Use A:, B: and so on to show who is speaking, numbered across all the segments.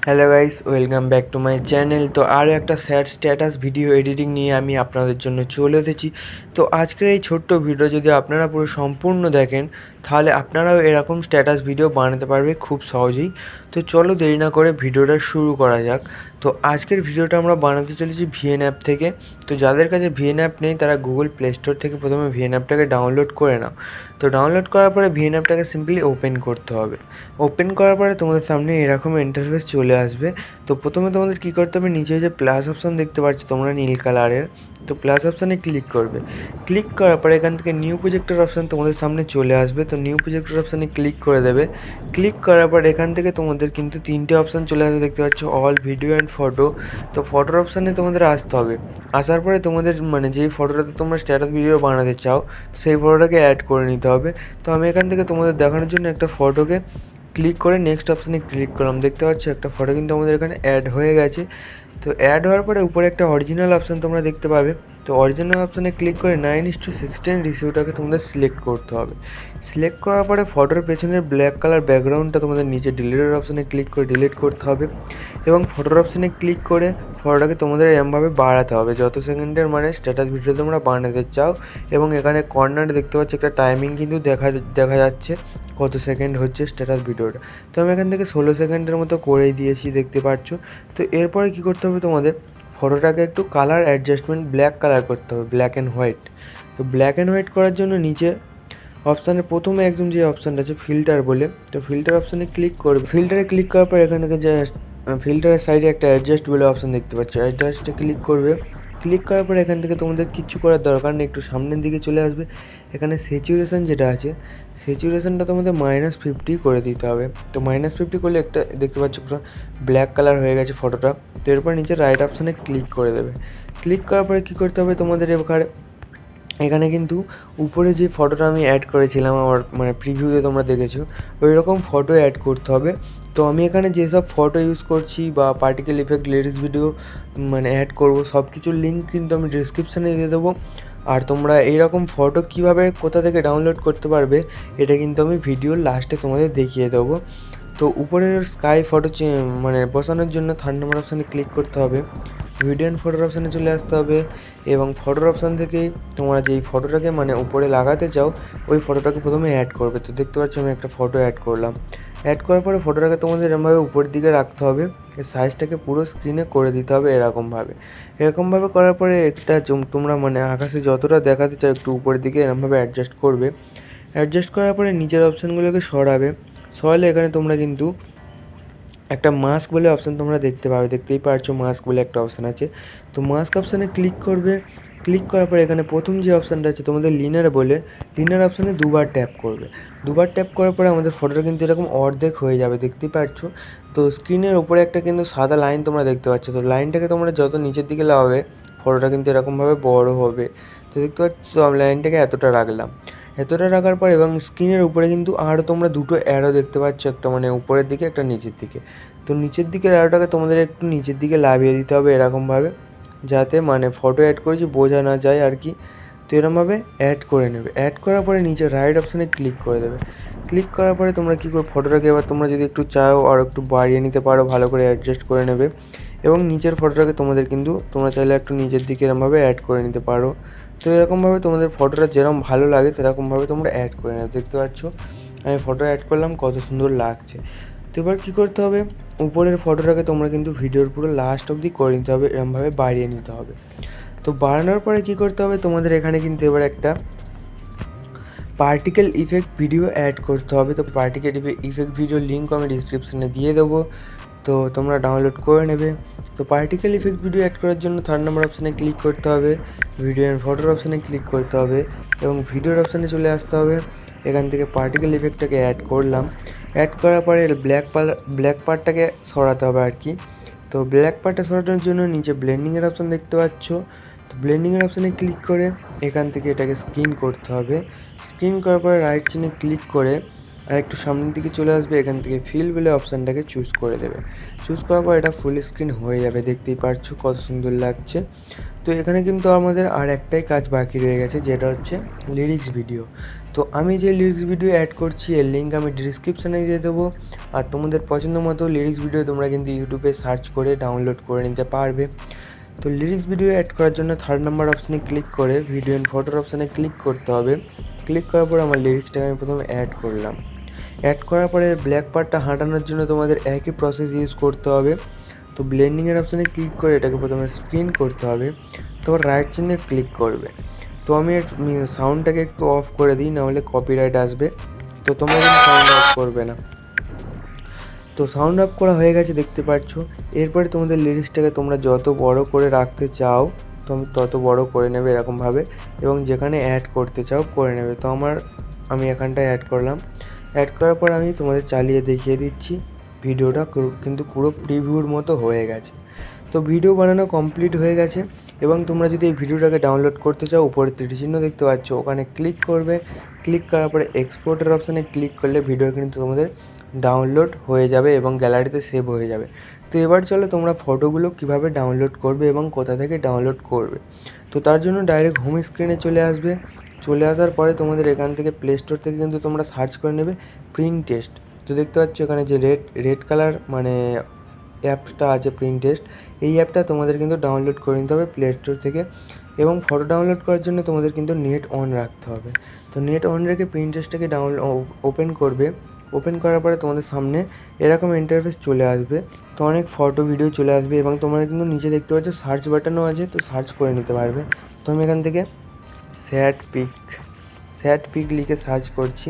A: Hello guys, welcome back to my channel. তো আরও একটা স্যাড স্ট্যাটাস ভিডিও এডিটিং নিয়ে আমি আপনাদের জন্য চলে এসেছি। তো আজকের এই ছোট্ট ভিডিও যদি আপনারা পুরো সম্পূর্ণ দেখেন তাহলে আপনারাও এরকম স্ট্যাটাস ভিডিও বানাতে পারবে খুব সহজেই। তো চলো দেরি না করে ভিডিওটা শুরু করা যাক। তো আজকের ভিডিওটা আমরা বানাতে চলেছি ভিএন অ্যাপ থেকে। তো যাদের কাছে ভিএন অ্যাপ নেই তারা গুগল প্লে স্টোর থেকে প্রথমে ভিএন অ্যাপটাকে ডাউনলোড করে নাও। তো ডাউনলোড করার পরে ভিএন অ্যাপটাকে সিম্পলি ওপেন করতে হবে। ওপেন করার পরে তোমাদের সামনে এরকম ইন্টারফেস চলে আসবে। তো প্রথমে তোমাদের কী করতে হবে, নিচে যে প্লাস অপশান দেখতে পাচ্ছ তোমরা নীল কালারের, তো প্লাস অপশানে ক্লিক করবে। ক্লিক করার পরে এখান থেকে নিউ প্রজেক্টর অপশান তোমাদের সামনে চলে আসবে। তো নিউ প্রজেক্টর অপশানে ক্লিক করে দেবে। ক্লিক করার পর এখান থেকে তোমাদের কিন্তু তিনটে অপশান চলে আসবে, দেখতে পাচ্ছ অল, ভিডিও অ্যান্ড ফটো। তো ফটোর অপশানে তোমাদের আসতে হবে। আসার পরে তোমাদের যেই ফটোটাতে তোমরা স্ট্যাটাস ভিডিও বানাতে চাও সেই ফটোটাকে অ্যাড করে নিতে হবে। তো আমি এখান থেকে তোমাদের দেখানোর জন্য একটা ফটোকে ক্লিক করে নেক্সট অপশানে ক্লিক করলাম। দেখতে পাচ্ছ একটা ফটো কিন্তু আমাদের এখানে অ্যাড হয়ে গেছে। তো অ্যাড হওয়ার পরে উপরে একটা অরিজিনাল অপশান তোমরা দেখতে পাবে। তো অরিজিনাল অপশানে ক্লিক করে 9:16 রেশিওটাকে তোমাদের সিলেক্ট করতে হবে। সিলেক্ট করার পরে ফটোর পেছনের ব্ল্যাক কালার ব্যাকগ্রাউন্ডটা তোমাদের নিচে ডিলিটের অপশানে ক্লিক করে ডিলিট করতে হবে এবং ফটোর অপশানে ক্লিক করে ফটোটাকে তোমাদের এরমভাবে বাড়াতে হবে যত সেকেন্ডের স্ট্যাটাস ভিডিও তোমরা বানাতে চাও। এবং এখানে কর্নারে দেখতে পাচ্ছ একটা টাইমিং কিন্তু দেখা যাচ্ছে কত সেকেন্ড হচ্ছে স্ট্যাটাস ভিডিওটা। তো আমি এখান থেকে 16 সেকেন্ডের মতো করেই দিয়েছি, দেখতে পাচ্ছ। তো এরপরে কী করতে হবে, তোমাদের ফটোটাকে একটু কালার অ্যাডজাস্টমেন্ট ব্ল্যাক কালার করতে হবে, ব্ল্যাক অ্যান্ড হোয়াইট। তো ব্ল্যাক অ্যান্ড হোয়াইট করার জন্য নিচে অপশানে প্রথমে একদম যে অপশানটা আছে ফিল্টার বলে, তো ফিল্টার অপশানে ক্লিক করবে। ফিল্টারে ক্লিক করার পর এখান থেকে যে ফিল্টারের সাইডে একটা অ্যাডজাস্ট বলে অপশান দেখতে পাচ্ছ, অ্যাডজাস্টে ক্লিক করবে। ক্লিক করার পর এখান থেকে তোমাদের কিচ্ছু করার দরকার নেই, একটু সামনের দিকে চলে আসবে। এখানে স্যাচুরেশন যেটা আছে, স্যাচুরেশনটা তোমাদের -50 করে দিতে হবে। তো -50 করলে একটা দেখতে পাচ্ছ পুরো ব্ল্যাক কালার হয়ে গেছে ফটোটা। তো এরপর নিচে রাইট অপশানে ক্লিক করে দেবে। ক্লিক করার পরে কী করতে হবে তোমাদের, এখানে কিন্তু উপরে যে ফটোটা আমি অ্যাড করেছিলাম আমার প্রিভিউতে তোমরা দেখেছো, ওই রকম ফটো অ্যাড করতে হবে। তো আমি এখানে যেসব ফটো ইউজ করছি বা particle effect lyrics video add করব সব কিছুর লিঙ্ক কিন্তু আমি ডিসক্রিপশানে দিয়ে দেবো। আর তোমরা এইরকম ফটো কীভাবে কোথা থেকে ডাউনলোড করতে পারবে এটা কিন্তু আমি ভিডিওর লাস্টে তোমাদের দেখিয়ে দেবো। তো উপরের স্কাই ফটো বসানোর জন্য 3 নম্বর অপশানে ক্লিক করতে হবে। ভিডিও অ্যান্ড ফটোর অপশানে চলে আসতে হবে এবং ফটোর অপশান থেকে তোমরা যেই ফটোটাকে উপরে লাগাতে চাও ওই ফটোটাকে প্রথমে অ্যাড করবে। তো দেখতে পাচ্ছ আমি একটা ফটো অ্যাড করলাম। অ্যাড করার পরে ফটোটাকে তোমাদের এরকমভাবে উপরের দিকে রাখতে হবে, এর সাইজটাকে পুরো স্ক্রিনে করে দিতে হবে এরকমভাবে করার পরে একটা তোমরা আকাশে যতটা দেখাতে চাও একটু উপরের দিকে এরকমভাবে অ্যাডজাস্ট করবে। অ্যাডজাস্ট করার পরে নিচের অপশানগুলোকে সরালে এখানে তোমরা কিন্তু একটা মাস্ক বলে অপশান তোমরা দেখতে পাবে, দেখতেই পারছো মাস্ক বলে একটা অপশান আছে। তো মাস্ক অপশানে ক্লিক করবে। ক্লিক করার পরে এখানে প্রথম যে অপশানটা আছে তোমাদের লিনার বলে, লিনার অপশানে দুবার ট্যাপ করবে। দুবার ট্যাপ করার পরে আমাদের ফটোটা কিন্তু এরকম অর্ধেক হয়ে যাবে, দেখতেই পারছো। তো স্ক্রিনের ওপরে একটা কিন্তু সাদা লাইন তোমরা দেখতে পাচ্ছ, তো লাইনটাকে তোমরা যত নিচের দিকে লাগাবে ফটোটা কিন্তু এরকমভাবে বড় হবে। তো দেখতে পাচ্ছ আমি লাইনটাকে এতটা রাখার পর এবং স্ক্রিনের উপরে কিন্তু আরও তোমরা দুটো অ্যারো দেখতে পাচ্ছ, একটা উপরের দিকে একটা নিচের দিকে। তো নিচের দিকের অ্যারোটাকে তোমাদের একটু নিচের দিকে লাভিয়ে দিতে হবে এরকমভাবে, যাতে ফটো অ্যাড করেছি বোঝা না যায় আর কি। তো এরকমভাবে অ্যাড করে নেবে। অ্যাড করার পরে নিচে রাইট অপশানে ক্লিক করে দেবে। ক্লিক করার পরে তোমরা কী করবে, ফটোটাকে এবার তোমরা যদি একটু চাও আর একটু বাড়িয়ে নিতে পারো, ভালো করে অ্যাডজাস্ট করে নেবে এবং নিচের ফটোটাকে তোমরা চাইলে একটু নিচের দিকে এরকমভাবে অ্যাড করে নিতে পারো। তো এরকমভাবে তোমাদের ফটোটা যেরকম ভালো লাগে সেরকমভাবে তোমরা অ্যাড করে নেবে। দেখতে পাচ্ছ আমি ফটো অ্যাড করলাম, কত সুন্দর লাগছে। তো এবার কী করতে হবে, উপরের ফটোটাকে তোমরা কিন্তু ভিডিওর পুরো লাস্ট অবধি করে নিতে হবে, এরমভাবে বাড়িয়ে নিতে হবে। তো বাড়ানোর পরে কী করতে হবে, তোমাদের এখানে কিন্তু এবার একটা পার্টিকেল ইফেক্ট ভিডিও অ্যাড করতে হবে। তো পার্টিকেল ইফেক্ট ভিডিওর লিঙ্ক আমি ডিসক্রিপশানে দিয়ে দেবো, তো তোমরা ডাউনলোড করে নেবে। তো পার্টিকেল ইফেক্ট ভিডিও অ্যাড করার জন্য 3 নম্বর অপশানে ক্লিক করতে হবে, ভিডিও অ্যান্ড ফটোর অপশানে ক্লিক করতে হবে এবং ভিডিওর অপশানে চলে আসতে হবে। এখান থেকে পার্টিকেল ইফেক্টটাকে অ্যাড করলাম। অ্যাড করার পরে ব্ল্যাক পার্টটাকে সরাতে হবে আর কি। তো ব্ল্যাক পার্টটা সরানোর জন্য নিচে ব্লেন্ডিংয়ের অপশান দেখতে পাচ্ছ, তো ব্লেন্ডিংয়ের অপশানে ক্লিক করে এখান থেকে এটাকে স্ক্রিন করতে হবে। স্ক্রিন করার পরে রাইট চিহ্নে ক্লিক করে আর একটু সামনের দিকে চলে আসবে, এখান থেকে ফিল বলে অপশানটাকে চুজ করে দেবে। চুজ করার পর এটা ফুল স্ক্রিন হয়ে যাবে, দেখতেই পারছো কত সুন্দর লাগছে। তো এখানে কিন্তু আমাদের আর একটাই কাজ বাকি রয়ে গেছে, যেটা হচ্ছে লিরিক্স ভিডিও। তো আমি যে লিরিক্স ভিডিও অ্যাড করছি এর লিঙ্ক আমি ডিসক্রিপশানে দিয়ে দেবো। আর তোমাদের পছন্দ মতো লিরিক্স ভিডিও তোমরা কিন্তু ইউটিউবে সার্চ করে ডাউনলোড করে নিতে পারবে। তো লিরিক্স ভিডিও অ্যাড করার জন্য 3rd নাম্বার অপশানে ক্লিক করে ভিডিও অ্যান্ড ফটোর অপশানে ক্লিক করতে হবে। ক্লিক করার পরে আমার লিরিক্সটাকে আমি প্রথমে অ্যাড করলাম। অ্যাড করার পরে ব্ল্যাক পার্টটা হাঁটানোর জন্য তোমাদের একই প্রসেস ইউজ করতে হবে। তো ব্লেন্ডিংয়ের অপশানে ক্লিক করে এটাকে প্রথমে স্পিন করতে হবে, তারপর রাইট চিহ্নে ক্লিক করবে। তো আমি সাউন্ডটাকে একটু অফ করে দিই, নাহলে কপিরাইট আসবে। তো তোমরা কিন্তু সাউন্ড অফ করবে না। তো সাউন্ড অফ করা হয়ে গেছে, দেখতে পাচ্ছ। এরপরে তোমাদের লিরিক্সটাকে তোমরা যত বড় করে রাখতে চাও তুমি তত বড় করে নেবে এরকমভাবে, এবং যেখানে অ্যাড করতে চাও করে নেবে। তো আমি এখানটায় অ্যাড করলাম। অ্যাড করার পর আমি তোমাদের চালিয়ে দেখিয়ে দিচ্ছি। ভিডিওটা কিন্তু পুরো প্রিভিউর মতো হয়ে গেছে। তো ভিডিও বানানো কমপ্লিট হয়ে গেছে, এবং তোমরা যদি এই ভিডিওটাকে ডাউনলোড করতে চাও উপরে তীরচিহ্ন দেখতে পাচ্ছ, ওখানে ক্লিক করবে। ক্লিক করার পরে এক্সপোর্টের অপশানে ক্লিক করলে ভিডিও কিন্তু তোমাদের ডাউনলোড হয়ে যাবে এবং গ্যালারিতে সেভ হয়ে যাবে। তো এবার চলো তোমরা ফটোগুলো কিভাবে ডাউনলোড করবে এবং কোথা থেকে ডাউনলোড করবে। তো তার জন্য ডাইরেক্ট হোম স্ক্রিনে চলে আসবে। চলে আসার পরে তোমাদের এখান থেকে প্লে স্টোর থেকে কিন্তু তোমরা সার্চ করে নেবে প্রিন্টেস্ট। তো দেখতে পাচ্ছ এখানে যে রেড কালার মানে অ্যাপসটা আছে প্রিন্টেস্ট, এই অ্যাপটা তোমাদের কিন্তু ডাউনলোড করে নিতে হবে প্লে স্টোর থেকে। এবং ফটো ডাউনলোড করার জন্য তোমাদের কিন্তু নেট অন রাখতে হবে। তো নেট অন রেখে প্রিন্টেস্টটাকে ওপেন করবে। ওপেন করার পরে তোমাদের সামনে এরকম ইন্টারফেস চলে আসবে। তো অনেক ফটো ভিডিও চলে আসবে, এবং তোমরা কিন্তু নিচে দেখতে পাচ্ছ সার্চ বাটনও আছে, তো সার্চ করে নিতে পারবে। তো আমি এখান থেকে স্যাড পিক লিখে সার্চ করছি।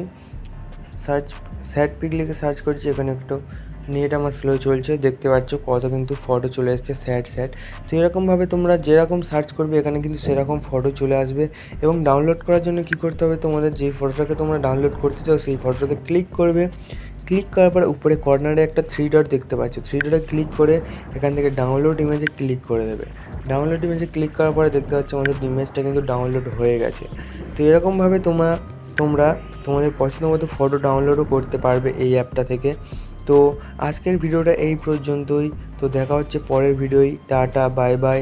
A: স্যাড পিক লিখে সার্চ করছি। এখানে একটু নেট আমার স্লো চলছে, দেখতে পাচ্ছ কত কিন্তু ফটো চলে এসছে স্যাড। তো এরকমভাবে তোমরা যেরকম সার্চ করবে এখানে কিন্তু সেরকম ফটো চলে আসবে। এবং ডাউনলোড করার জন্য কী করতে হবে, তোমাদের যেই ফটোটাকে তোমরা ডাউনলোড করতে চাও সেই ফটোটাতে ক্লিক করবে। ক্লিক করার পরে উপরে কর্নারে একটা 3 ডট দেখতে পাচ্ছ, 3 ডটে ক্লিক করে এখান থেকে ডাউনলোড ইমেজে ক্লিক করে দেবে। ডাউনলোড ইমেজে ক্লিক করার পরে দেখতে পাচ্ছ আমাদের ইমেজটা কিন্তু ডাউনলোড হয়ে গেছে। তো এরকমভাবে তোমরা তোমাদের পছন্দ মতো ফটো ডাউনলোডও করতে পারবে এই অ্যাপটা থেকে। তো আজকের ভিডিওটা এই পর্যন্তই। তো দেখা হচ্ছে পরের ভিডিওয়। Tata, bye bye.